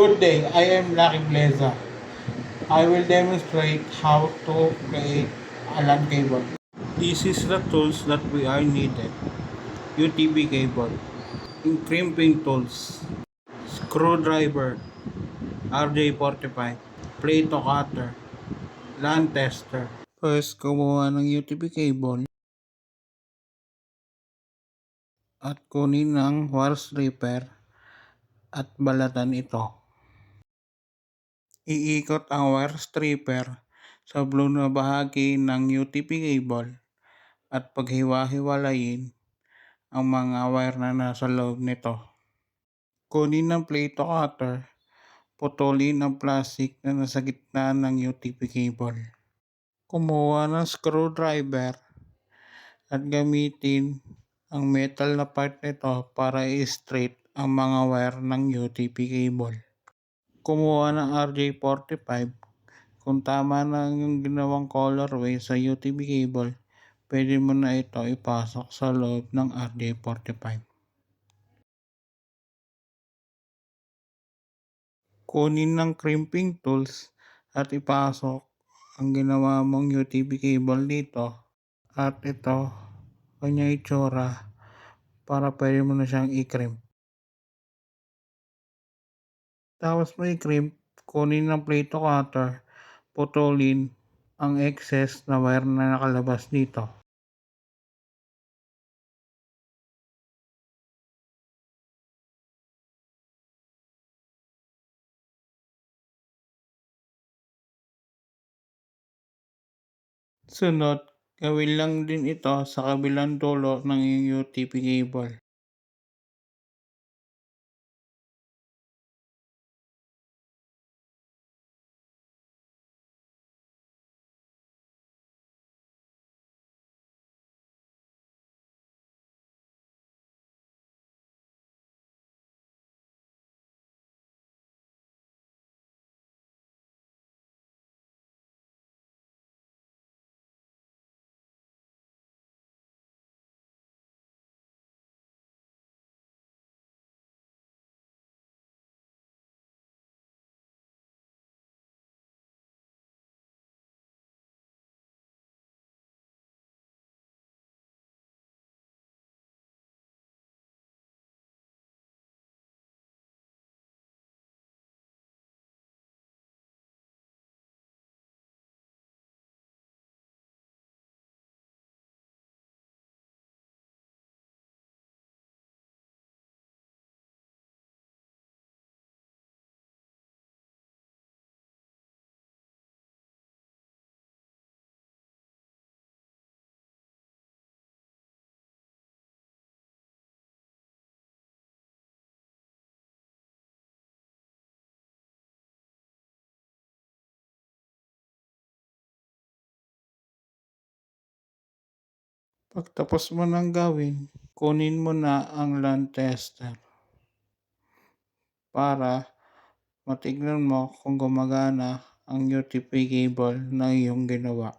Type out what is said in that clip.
Good day, I am Lucky Bleza. I will demonstrate how to create a LAN cable. This is the tools that we are needed. UTP cable, crimping tools, screwdriver, RJ45, Plato cutter, LAN tester. First, kumuha ng UTP cable at kunin ng wire stripper at balatan ito. Iikot ang wire stripper sa blue na bahagi ng UTP cable at paghiwa-hiwalayin ang mga wire na nasa loob nito. Kunin ng Plato cutter, putulin ang plastic na nasa gitna ng UTP cable. Kumuha ng screwdriver at gamitin ang metal na part nito para i-straight ang mga wire ng UTP cable. Kumuha ng RJ45. Kung tama na ang ginawang colorway sa UTP cable, pwede mo na ito ipasok sa loob ng RJ45. Kunin ng crimping tools at ipasok ang ginawa mong UTP cable dito at ito kanya itsura para pwede mo na siyang i-crimp. Tapos mo i-crimp, kunin ng Plato cutter, putulin ang excess na wire na nakalabas dito. Sunod, gawin lang din ito sa kabilang dulo ng UTP cable. Pagtapos mo nang gawin, kunin mo na ang LAN tester para matignan mo kung gumagana ang UTP cable na iyong ginawa.